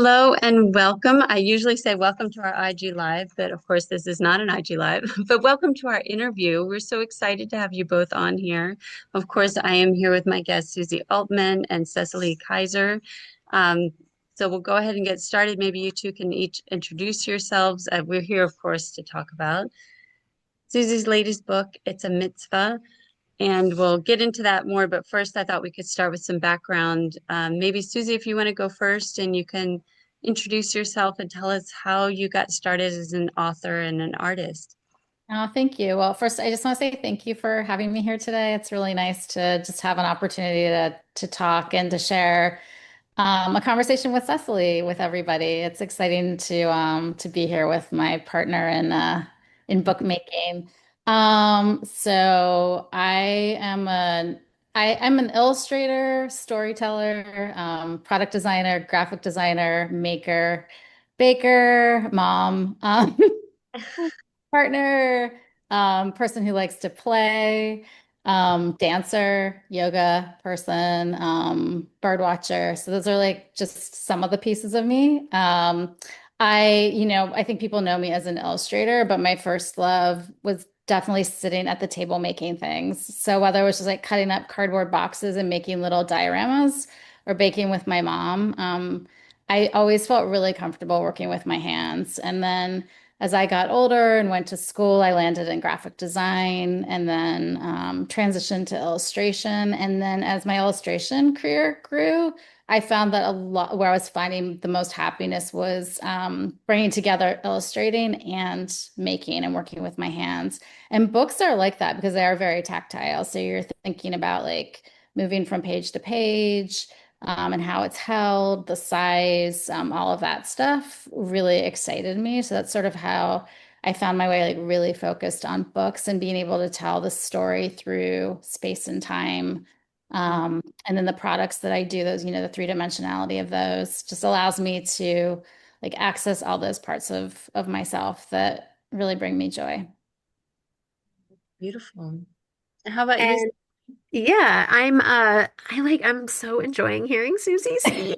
Hello and welcome. I usually say welcome to our IG Live, but of course, this is not an IG Live. But welcome to our interview. We're so excited to have you both on here. Of course, I am here with my guests, Suzy Ultman and Cecily Kaiser. Um, so we'll go ahead and get started. Maybe you two can each introduce yourselves. We're here, of course, to talk about Suzy's latest book. It's a mitzvah. And we'll get into that more. But first, I thought we could start with some background. Maybe Suzy, if you want to go first and you can introduce yourself and tell us how you got started as an author and an artist. Oh, thank you. Well, first, I just want to say thank you for having me here today. It's really nice to just have an opportunity to talk and to share a conversation with Cecily, with everybody. It's exciting to be here with my partner in bookmaking. So I'm an illustrator, storyteller, product designer, graphic designer, maker, baker, mom. Partner, person who likes to play, dancer, yoga person, bird watcher. So those are like just some of the pieces of me. I think people know me as an illustrator, but my first love was definitely sitting at the table making things. So whether it was just like cutting up cardboard boxes and making little dioramas or baking with my mom, I always felt really comfortable working with my hands. And then as I got older and went to school, I landed in graphic design and then transitioned to illustration. And then as my illustration career grew, I found that a lot where I was finding the most happiness was bringing together illustrating and making and working with my hands. And books are like that because they are very tactile. So you're thinking about like moving from page to page and how it's held, the size, all of that stuff really excited me. So that's sort of how I found my way, like really focused on books and being able to tell the story through space and time. And then the products that I do, those, the three-dimensionality of those just allows me to like access all those parts of myself that really bring me joy. Beautiful. And how about you? And yeah, I'm so enjoying hearing Susie speak.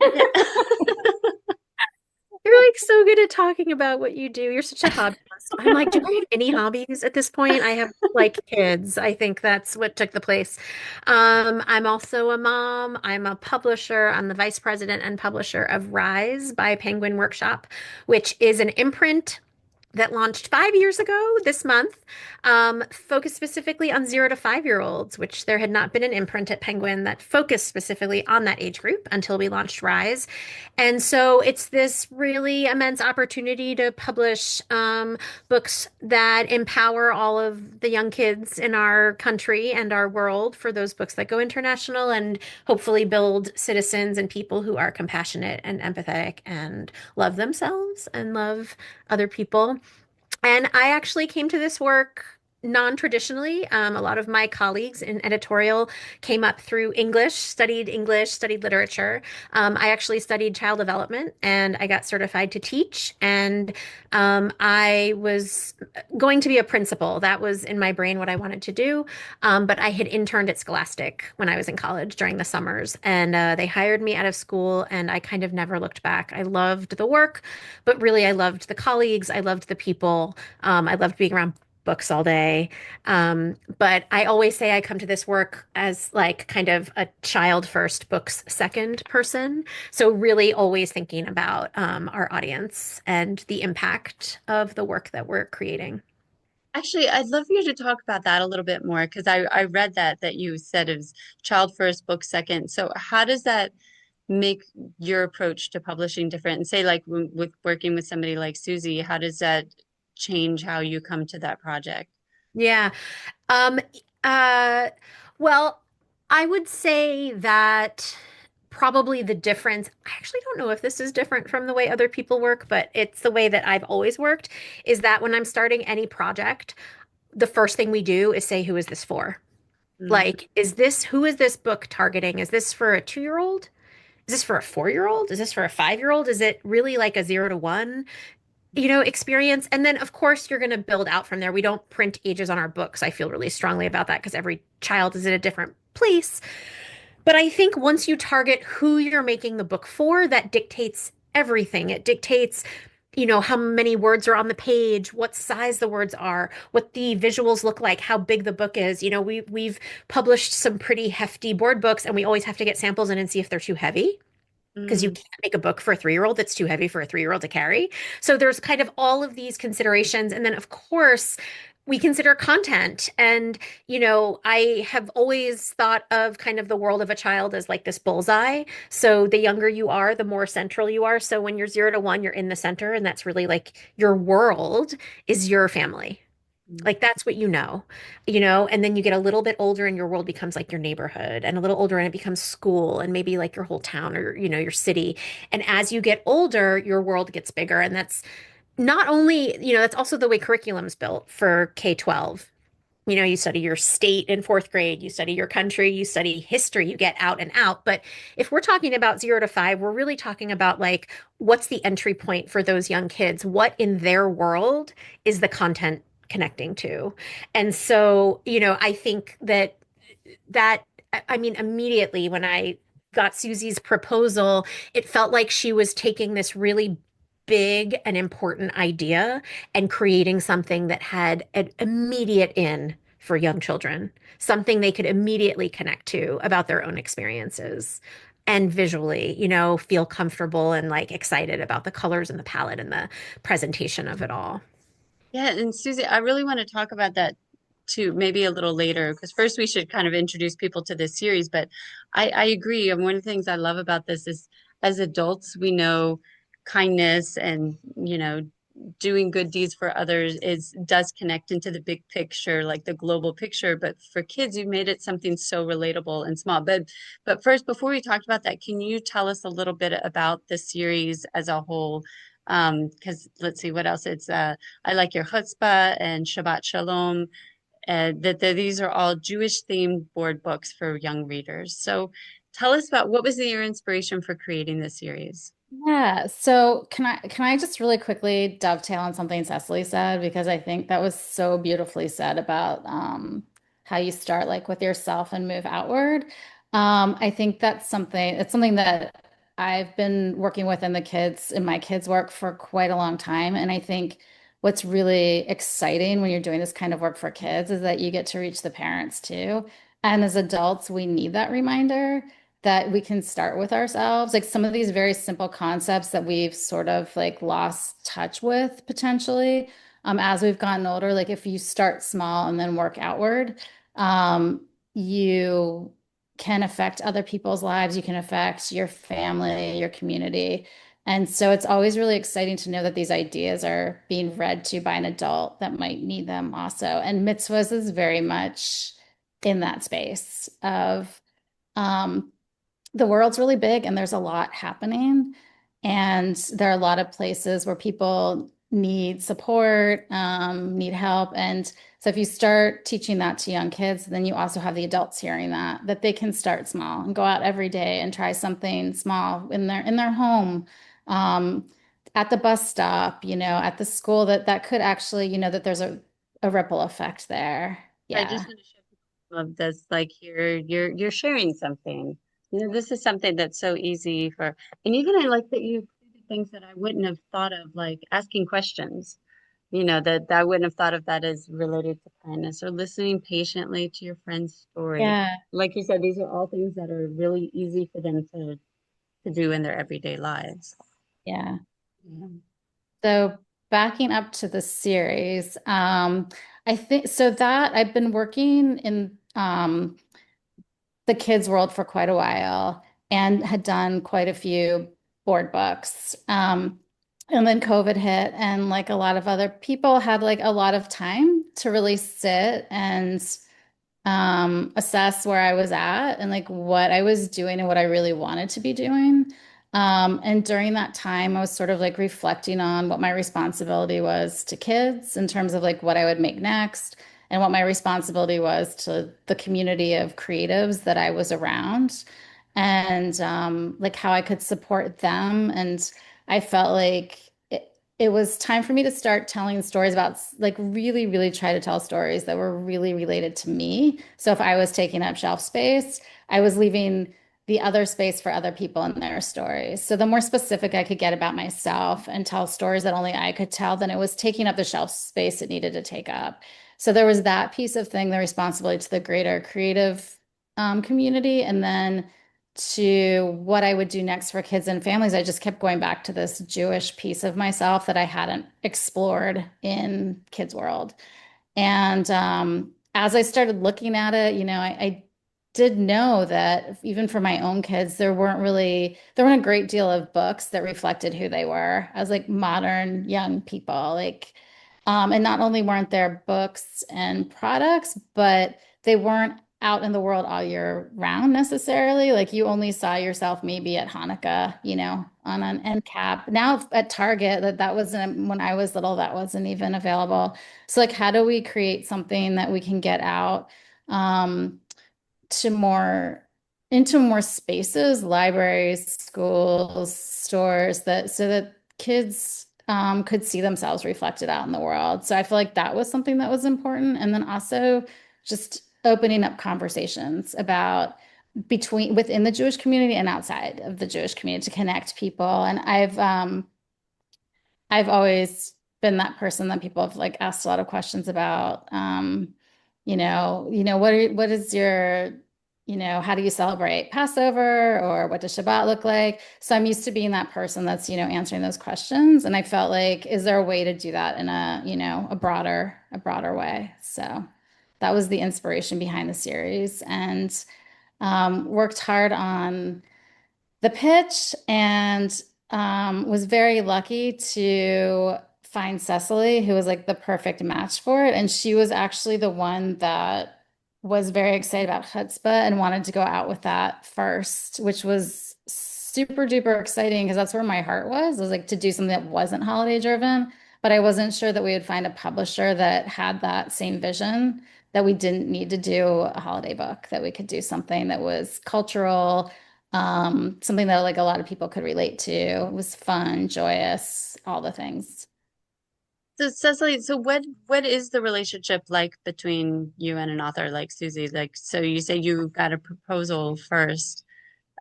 You're like so good at talking about what you do. You're such a hobbyist. I'm like, do I have any hobbies at this point? I have like kids. I think that's what took the place. I'm also a mom. I'm a publisher. I'm the vice president and publisher of RISE by Penguin Workshop, which is an imprint that launched 5 years ago this month, focused specifically on 0 to 5 year olds, which there had not been an imprint at Penguin that focused specifically on that age group until we launched Rise. And so it's this really immense opportunity to publish books that empower all of the young kids in our country and our world for those books that go international and hopefully build citizens and people who are compassionate and empathetic and love themselves and love other people. And I actually came to this work non-traditionally. A lot of my colleagues in editorial came up through English, studied literature. I actually studied child development and I got certified to teach. And I was going to be a principal. That was in my brain what I wanted to do. But I had interned at Scholastic when I was in college during the summers. And they hired me out of school and I kind of never looked back. I loved the work, but really I loved the colleagues. I loved the people. I loved being around books all day. But I always say I come to this work as like kind of a child first, books second person. So really always thinking about our audience and the impact of the work that we're creating. Actually, I'd love for you to talk about that a little bit more because I read that you said it was child first, book second. So how does that make your approach to publishing different? And say like with working with somebody like Suzy, how does that change how you come to that project? Yeah. Um, uh, well, I would say that probably the difference, I actually don't know if this is different from the way other people work, but it's the way that I've always worked, is that when I'm starting any project, the first thing we do is say, who is this for? Mm. Like, who is this book targeting? Is this for a 2 year old? Is this for a 4 year old? Is this for a 5 year old? Is it really like a 0 to 1? Experience. And then, of course, you're going to build out from there. We don't print ages on our books. I feel really strongly about that because every child is at a different place. But I think once you target who you're making the book for, that dictates everything. It dictates, how many words are on the page, what size the words are, what the visuals look like, how big the book is. We've published some pretty hefty board books, and we always have to get samples in and see if they're too heavy, because you Mm. can't make a book for a 3-year-old that's too heavy for a 3-year-old to carry. So there's kind of all of these considerations. And then, of course, we consider content. And, I have always thought of kind of the world of a child as like this bullseye. So the younger you are, the more central you are. So when you're 0 to 1, you're in the center. And that's really like your world is your family. Like that's what and then you get a little bit older and your world becomes like your neighborhood, and a little older and it becomes school, and maybe like your whole town, or, your city. And as you get older, your world gets bigger. And that's not only, that's also the way curriculum's built for K-12. You study your state in fourth grade, you study your country, you study history, you get out and out. But if we're talking about 0 to 5, we're really talking about like, what's the entry point for those young kids? What in their world is the content connecting to? And so, I think I mean, immediately when I got Susie's proposal, it felt like she was taking this really big and important idea and creating something that had an immediate in for young children, something they could immediately connect to about their own experiences and visually, feel comfortable and like excited about the colors and the palette and the presentation of it all. Yeah, and Susie, I really want to talk about that too, maybe a little later, because first we should kind of introduce people to this series. But I agree. And one of the things I love about this is as adults, we know kindness and, doing good deeds for others does connect into the big picture, like the global picture. But for kids, you made it something so relatable and small. But first, before we talk about that, can you tell us a little bit about the series as a whole? Because let's see what else. It's I like your Chutzpah and Shabbat Shalom. These are all Jewish themed board books for young readers. So tell us about what was your inspiration for creating this series? Yeah. So can I just really quickly dovetail on something Cecily said, because I think that was so beautifully said about how you start like with yourself and move outward. I think it's something that I've been working with in my kids' work for quite a long time. And I think what's really exciting when you're doing this kind of work for kids is that you get to reach the parents too. And as adults, we need that reminder that we can start with ourselves. Like some of these very simple concepts that we've sort of like lost touch with potentially as we've gotten older. Like if you start small and then work outward, you can affect other people's lives. You can affect your family, your community. And so it's always really exciting to know that these ideas are being read to by an adult that might need them also. And mitzvahs is very much in that space of um, the world's really big and there's a lot happening. And there are a lot of places where people need support, need help. And so if you start teaching that to young kids, then you also have the adults hearing that they can start small and go out every day and try something small in their home, um, at the bus stop, at the school that could actually, that there's a ripple effect there. I just Yeah. want to show people of this, like you're sharing something. This is something that's so easy for, and even I like that you do the things that I wouldn't have thought of, like asking questions. That I wouldn't have thought of that as related to kindness or listening patiently to your friend's story. Yeah. Like you said, these are all things that are really easy for them to do in their everyday lives. Yeah. Yeah. So backing up to the series, I think so that I've been working in the kids' world for quite a while and had done quite a few board books. And then COVID hit, and like a lot of other people had like a lot of time to really sit and assess where I was at and like what I was doing and what I really wanted to be doing. And during that time, I was sort of like reflecting on what my responsibility was to kids in terms of like what I would make next and what my responsibility was to the community of creatives that I was around and like how I could support them. And I felt like it was time for me to start telling stories about like really, really try to tell stories that were really related to me. So if I was taking up shelf space, I was leaving the other space for other people and their stories. So the more specific I could get about myself and tell stories that only I could tell, then it was taking up the shelf space it needed to take up. So there was that piece of thing, the responsibility to the greater creative community. And then to what I would do next for kids and families, I just kept going back to this Jewish piece of myself that I hadn't explored in Kids World. And as I started looking at it, I did know that even for my own kids, there weren't a great deal of books that reflected who they were as like modern young people. And not only weren't there books and products, but they weren't out in the world all year round necessarily. Like you only saw yourself maybe at Hanukkah, on an end cap. Now at Target, that wasn't when I was little, that wasn't even available. So like, how do we create something that we can get out to more into more spaces, libraries, schools, stores, that so that kids could see themselves reflected out in the world. So I feel like that was something that was important. And then also just opening up conversations about between within the Jewish community and outside of the Jewish community to connect people. And I've always been that person that people have like asked a lot of questions about. What is your, how do you celebrate Passover, or what does Shabbat look like? So I'm used to being that person that's, answering those questions. And I felt like, is there a way to do that in a broader way? So that was the inspiration behind the series, and worked hard on the pitch, and was very lucky to find Cecily, who was like the perfect match for it. And she was actually the one that was very excited about Chutzpah and wanted to go out with that first, which was super duper exciting because that's where my heart was. I was like to do something that wasn't holiday driven, but I wasn't sure that we would find a publisher that had that same vision, that we didn't need to do a holiday book, that we could do something that was cultural, something that like a lot of people could relate to. It was fun, joyous, all the things. So Cecily, so what is the relationship like between you and an author like Suzy? Like, so you say you got a proposal first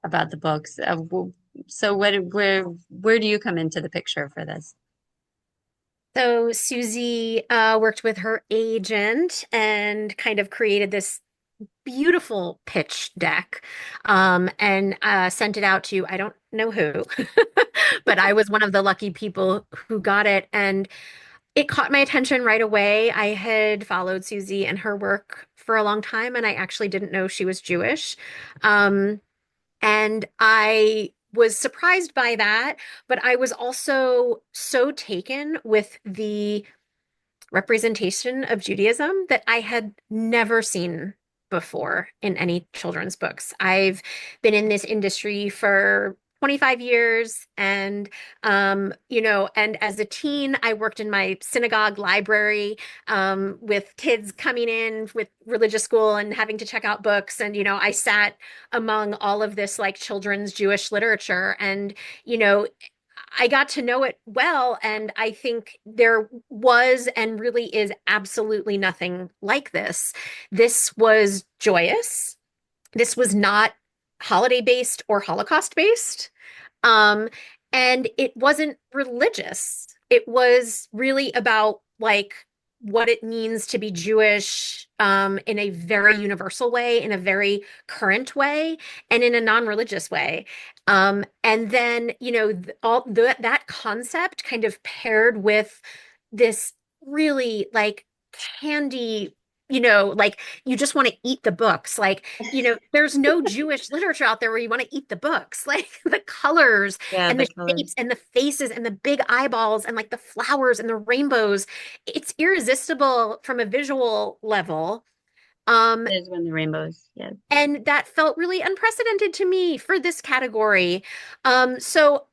about the books. So where do you come into the picture for this? So Susie worked with her agent and kind of created this beautiful pitch deck, and sent it out to I don't know who, but I was one of the lucky people who got it, and it caught my attention right away. I had followed Susie and her work for a long time, and I actually didn't know she was Jewish. Um, and I was surprised by that, but I was also so taken with the representation of Judaism that I had never seen before in any children's books. I've been in this industry for 25 years, and and as a teen I worked in my synagogue library, with kids coming in with religious school and having to check out books, and I sat among all of this like children's Jewish literature, and you know I got to know it well, and I think there was and really is absolutely nothing like this. This was joyous. This was not holiday based or Holocaust based. Um, and it wasn't religious. It was really about like what it means to be Jewish, in a very universal way, in a very current way, and in a non-religious way. And then, all that concept kind of paired with this really like candy, like you just want to eat the books. Like, there's no Jewish literature out there where you want to eat the books. Like the colors Yeah, and the the colors. shapes and the faces and the big eyeballs and like the flowers and the rainbows. It's irresistible from a visual level. Um, There's when the rainbows. Yeah. and that felt really unprecedented to me for this category. So,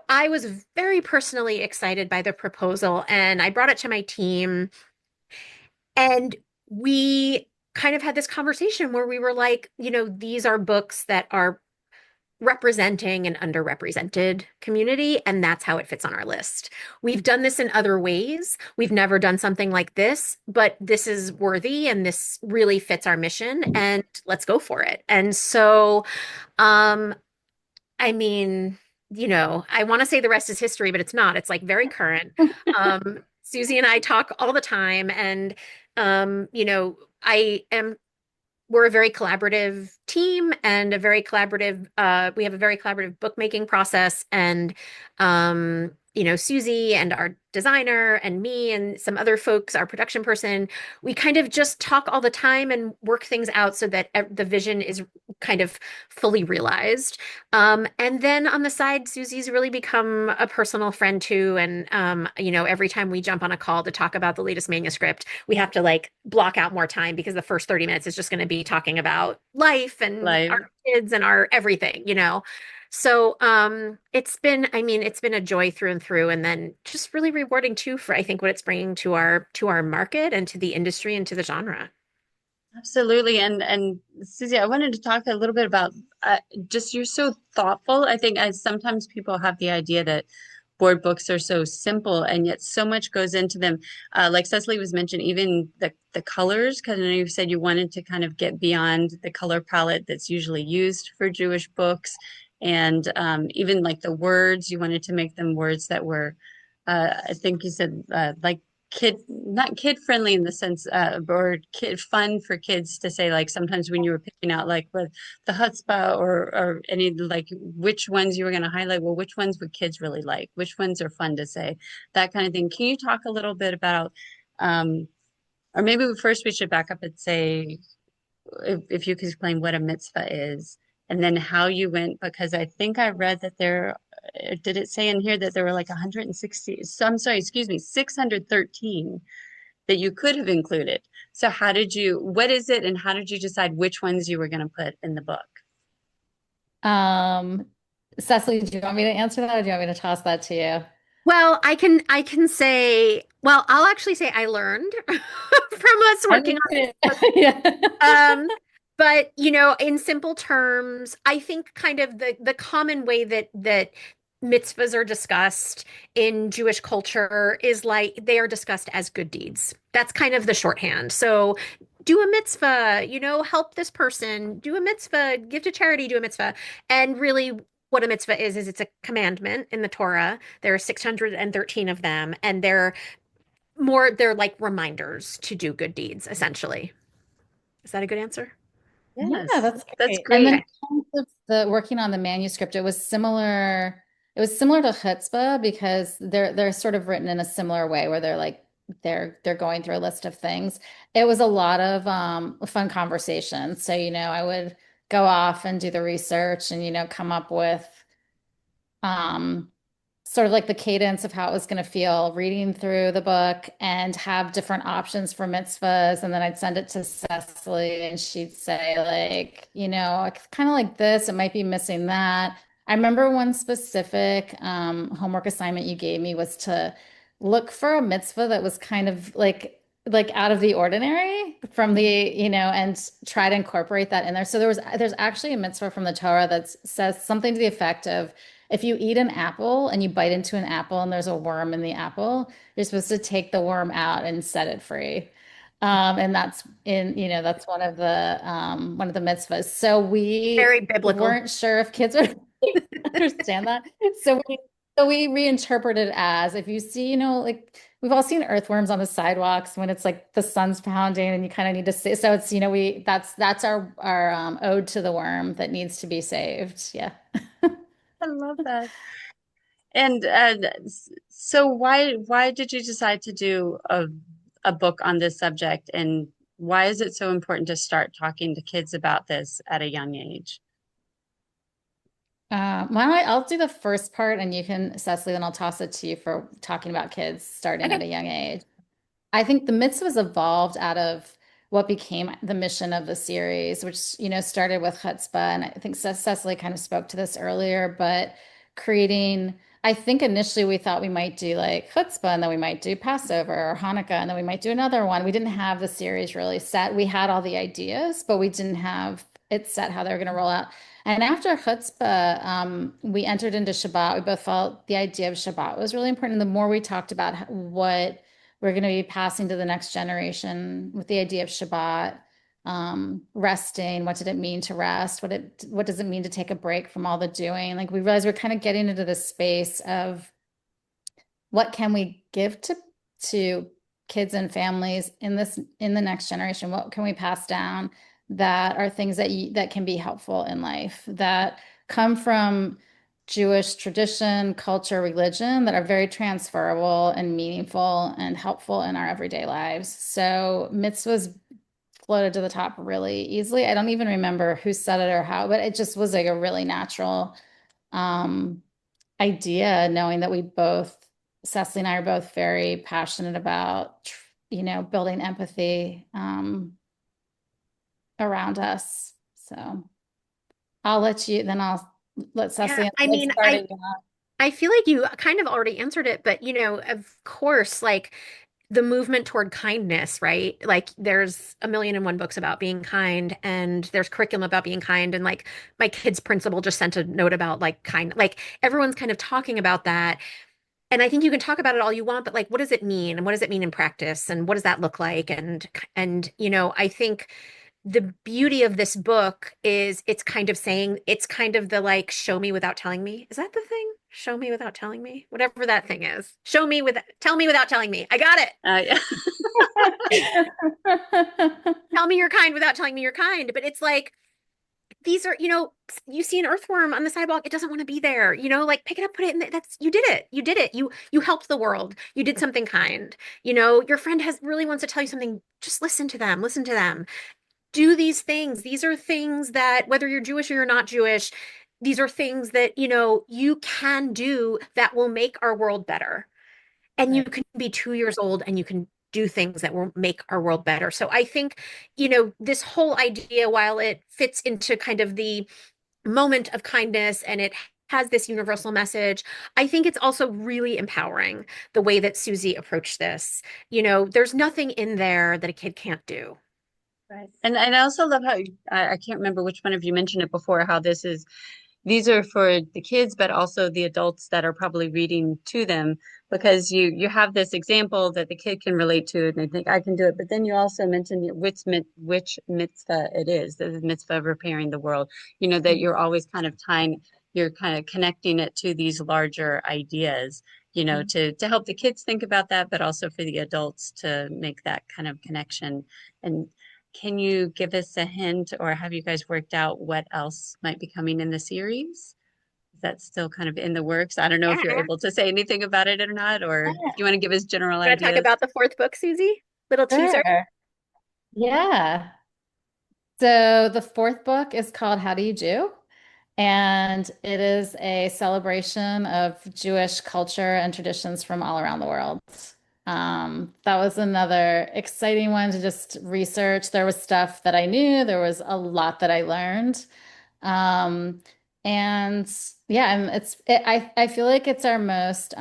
I was very personally excited by the proposal, and I brought it to my team, and we kind of had this conversation where we were like, these are books that are representing an underrepresented community, and that's how it fits on our list. We've done this in other ways. We've never done something like this, but this is worthy and this really fits our mission, and let's go for it. And so, um, I mean, I want to say the rest is history, but it's not. It's like very current. Suzy and I talk all the time, and I am we're a very collaborative team and we have a very collaborative bookmaking process. And, Suzy and our designer and me and some other folks, our production person, we kind of just talk all the time and work things out so that the vision is kind of fully realized. And then on the side, Suzy's really become a personal friend too. And, every time we jump on a call to talk about the latest manuscript, we have to like block out more time because the first 30 minutes is just going to be talking about life and our kids and our everything. So it's been a joy through and through, and then just really rewarding too for I think what it's bringing to our market and to the industry and to the genre. Absolutely. And Suzy, I wanted to talk a little bit about just you're so thoughtful. I think as sometimes people have the idea that board books are so simple and yet so much goes into them. Like Cecily was mentioned, even the colors, because I know you said you wanted to kind of get beyond the color palette that's usually used for Jewish books. And even like the words, you wanted to make them words that were, I think you said like not kid friendly in the sense, or kid fun for kids to say, like sometimes when you were picking out like with the Chutzpah or any like which ones you were going to highlight, well, which ones would kids really like? Which ones are fun to say? That kind of thing. Can you talk a little bit about, or maybe first we should back up and say, if you could explain what a mitzvah is, and then how you went, because I think I read that did it say in here that there were like 160, so I'm sorry, excuse me, 613 that you could have included. So what is it, and how did you decide which ones you were going to put in the book? Um, Cecily, do you want me to answer that or do you want me to toss that to you? Well, I can say, well, I'll actually say I learned from us I working did on too. Yeah. Um, but in simple terms, I think kind of the common way that mitzvahs are discussed in Jewish culture is like they are discussed as good deeds. That's kind of the shorthand. So do a mitzvah, help this person, do a mitzvah, give to charity, do a mitzvah. And really what a mitzvah is it's a commandment in the Torah. There are 613 of them, and they're like reminders to do good deeds, essentially. Is that a good answer? Yeah, Yes, that's that's great. And then great. in terms of the working on the manuscript, it was similar. It was similar to Chutzpah because they're sort of written in a similar way where they're like they're going through a list of things. It was a lot of fun conversations. So, I would go off and do the research and, come up with um sort of like the cadence of how it was going to feel reading through the book and have different options for mitzvahs. And then I'd send it to Cecily and she'd say, like, it's kind of like this, it might be missing that. I remember one specific homework assignment you gave me was to look for a mitzvah that was kind of like out of the ordinary from the, and try to incorporate that in there. So there's actually a mitzvah from the Torah that says something to the effect of if you eat an apple and you bite into an apple and there's a worm in the apple, you're supposed to take the worm out and set it free. And that's one of the mitzvahs. So we Very biblical. weren't sure if kids would understand that. So we reinterpreted as if you see, like we've all seen earthworms on the sidewalks when it's like the sun's pounding and you kind of need to see. So it's, that's our ode to the worm that needs to be saved. Yeah. I love that. And so why did you decide to do a book on this subject, and why is it so important to start talking to kids about this at a young age? I'll do the first part and you can, Cecily, then I'll toss it to you for talking about kids starting at Okay. a young age. I think the mitzvahs evolved out of what became the mission of the series, which, started with Chutzpah. And I think Cecily kind of spoke to this earlier, but I think initially we thought we might do like Chutzpah and then we might do Passover or Hanukkah and then we might do another one. We didn't have the series really set. We had all the ideas, but we didn't have it set how they were going to roll out. And after Chutzpah, we entered into Shabbat. We both felt the idea of Shabbat was really important. The more we talked about what we're going to be passing to the next generation with the idea of Shabbat, resting, what did it mean to rest? What does it mean to take a break from all the doing? Like we realized we're kind of getting into this space of what can we give to kids and families in the next generation? What can we pass down that are things that can be helpful in life, that come from Jewish tradition, culture, religion, that are very transferable and meaningful and helpful in our everyday lives. So mitzvahs floated to the top really easily. I don't even remember who said it or how, but it just was like a really natural idea, knowing that Cecily and I are both very passionate about, building empathy around us. So I'll let Cecily I get mean, started. I feel like you kind of already answered it, but of course, like the movement toward kindness, right? Like there's a million and one books about being kind, and there's curriculum about being kind, and like my kid's principal just sent a note about like like everyone's kind of talking about that. And I think you can talk about it all you want, but like what does it mean? And what does it mean in practice? And what does that look like? And I think the beauty of this book is it's kind of the like show me without telling me. Is that the thing? Show me without telling me. Whatever that thing is. Tell me without telling me. I got it. Yeah. Tell me you're kind without telling me you're kind. But it's like these are, you see an earthworm on the sidewalk, it doesn't want to be there. Like pick it up, put it in that's you did it. You did it. You helped the world. You did something kind. Your friend really wants to tell you something, just listen to them. Listen to them. Do these things. These are things that, whether you're Jewish or you're not Jewish, these are things that, you can do that will make our world better. And you Right. can be 2 years old and you can do things that will make our world better. So I think, this whole idea, while it fits into kind of the moment of kindness and it has this universal message, I think it's also really empowering the way that Suzy approached this. There's nothing in there that a kid can't do. Right. And I also love how I can't remember which one of you mentioned it before, how these are for the kids, but also the adults that are probably reading to them, because you have this example that the kid can relate to and they think I can do it. But then you also mentioned which mitzvah it is, the mitzvah of repairing the world, that you're always kind of you're kind of connecting it to these larger ideas, to help the kids think about that, but also for the adults to make that kind of connection. And can you give us a hint, or have you guys worked out what else might be coming in the series? Is that still kind of in the works? I don't know if you're Yeah. able to say anything about it or not, or if you want to give us general Want to talk ideas. about the fourth book, Suzy? Little teaser. Sure. Yeah. So the fourth book is called How Do You Do? And it is a celebration of Jewish culture and traditions from all around the world. That was another exciting one to just research. There was stuff that I knew, there was a lot that I learned. Um, and yeah, and I feel like it's our most,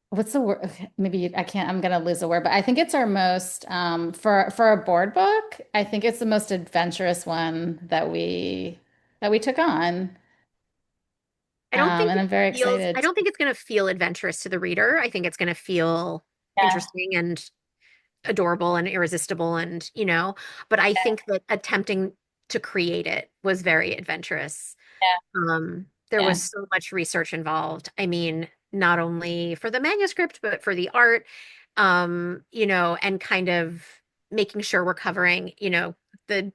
what's the word? Maybe I can't, I'm gonna lose a word, but I think it's our most for a board book, I think it's the most adventurous one that we took on. And I'm very I excited. don't think it's going to feel adventurous to the reader. I think it's going to feel Yeah, interesting and adorable and irresistible but I think that attempting to create it was very adventurous. There yeah, was so much research involved. I mean, not only for the manuscript, but for the art, and kind of making sure we're covering, the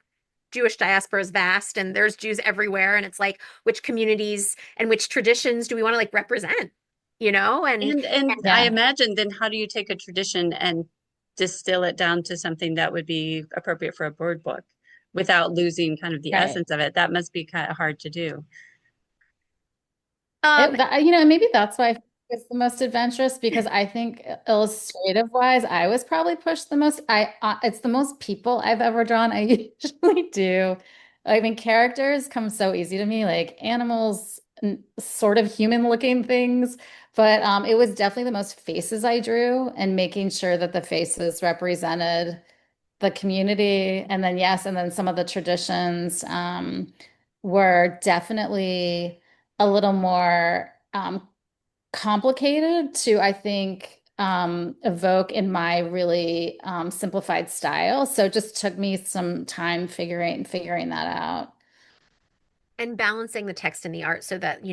Jewish diaspora is vast and there's Jews everywhere. And it's like, which communities and which traditions do we want to like represent, you know? And I yeah, imagine then how do you take a tradition and distill it down to something that would be appropriate for a board book without losing kind of the right. essence of it? That must be kind of hard to do. um, Maybe that's why it's the most adventurous because I think illustrative wise, I was probably pushed the most. It's the most people I've ever drawn. I usually do. I mean, characters come so easy to me, like animals, sort of human looking things. But it was definitely the most faces I drew and making sure that the faces represented the community. And then, yes, and then some of the traditions. were definitely a little more complicated to, I think, evoke in my really simplified style. So it just took me some time figuring that out. And balancing the text and the art so that,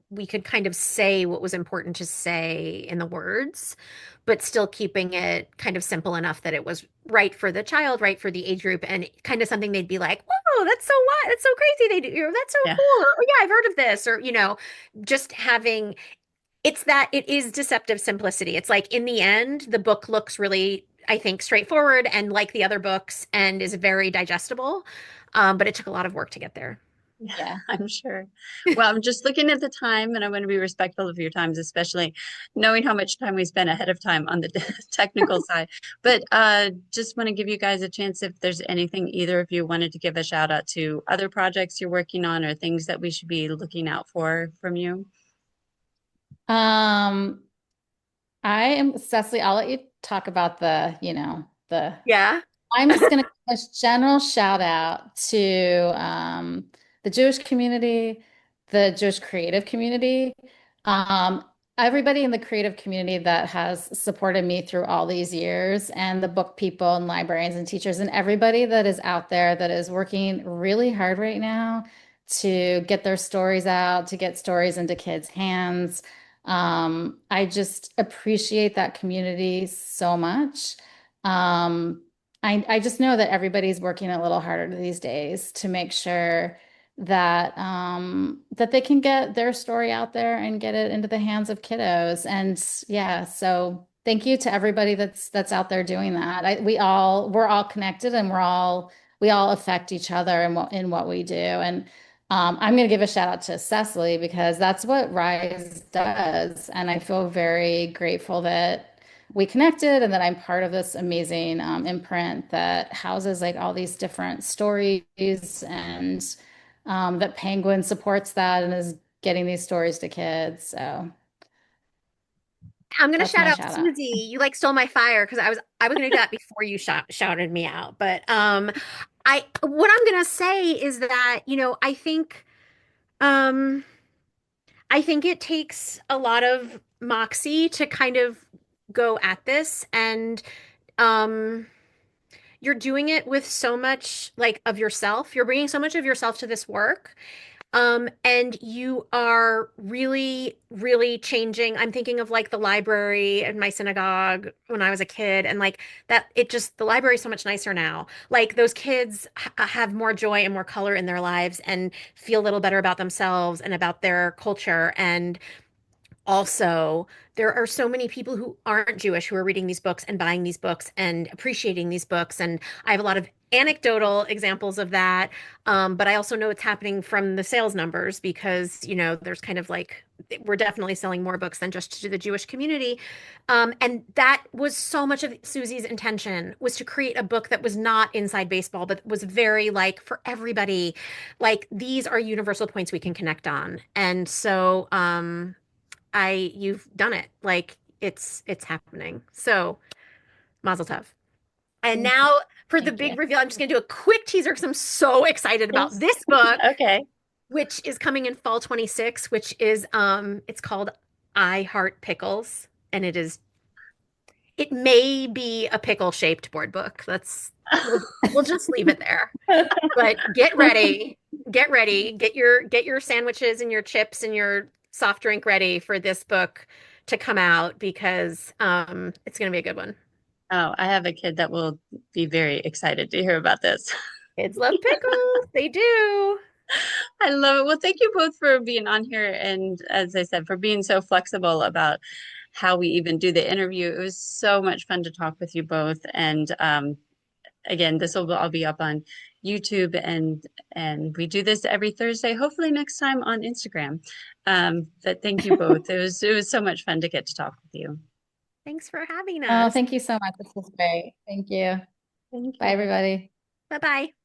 we could kind of say what was important to say in the words, but still keeping it kind of simple enough that it was right for the child, right for the age group, and kind of something they'd be like, "Whoa, that's so what? That's so crazy. They do, that's so Yeah. cool." Or, "Oh yeah, I've heard of this." Or, just having it's that it is deceptive simplicity. It's like in the end, the book looks really, I think, straightforward and like the other books and is very digestible. But it took a lot of work to get there. Yeah, Yeah. I'm sure. Well, I'm just looking at the time and I want to be respectful of your times, especially knowing how much time we spent ahead of time on the technical side. But just want to give you guys a chance if there's anything either of you wanted to give a shout out to other projects you're working on or things that we should be looking out for from you. Um, I am Cecily, I'll let you talk about the Yeah. I'm just going to give a general shout out to the Jewish community, the Jewish creative community, um, everybody in the creative community that has supported me through all these years, and the book people and librarians and teachers, and everybody that is out there that is working really hard right now to get their stories out, to get stories into kids' hands. I just appreciate that community so much. Um, I just know that everybody's working a little harder these days to make sure that that they can get their story out there and get it into the hands of kiddos. And yeah, so thank you to everybody that's out there doing that. We're all connected, and we all affect each other in what we do. And I'm going to give a shout out to Cecily because that's what RISE does, and I feel very grateful that we connected and that I'm part of this amazing imprint that houses like all these different stories, and that Penguin supports that and is getting these stories to kids. So I'm gonna that's shout my out shout out. Suzy. You like stole my fire because I was gonna do that before you shouted me out. But I what I'm gonna say is that, um I think it takes a lot of moxie to kind of go at this, and um you're doing it with so much like of yourself. You're bringing so much of yourself to this work. And you are really, really changing. I'm thinking of like the library at my synagogue when I was a kid, and like that, the library is so much nicer now. Like those kids have more joy and more color in their lives and feel a little better about themselves and about their culture. And also, there are so many people who aren't Jewish who are reading these books and buying these books and appreciating these books. And I have a lot of anecdotal examples of that. But I also know it's happening from the sales numbers because, there's kind of like, we're definitely selling more books than just to the Jewish community. And that was so much of Susie's intention, was to create a book that was not inside baseball, but was very like for everybody. Like these are universal points we can connect on. And so, you've done it. Like it's happening. So Mazel Tov. And Thank now for the thank you. big reveal, I'm just gonna do a quick teaser because I'm so excited about Yes. this book, Okay. which is coming in fall 26, which is it's called I Heart Pickles. And it may be a pickle shaped board book. We'll just leave it there. But get ready. Get ready. Get your sandwiches and your chips and your soft drink ready for this book to come out because it's going to be a good one. Oh, I have a kid that will be very excited to hear about this. Kids love pickles. They do. I love it. Well, thank you both for being on here and, as I said, for being so flexible about how we even do the interview. It was so much fun to talk with you both. And again, this will all be up on YouTube, and we do this every Thursday, hopefully next time on Instagram. But thank you both. It was so much fun to get to talk with you. Thanks for having Oh, us. thank you so much. This was great. Thank you. Thank Bye, you. everybody. Bye-bye.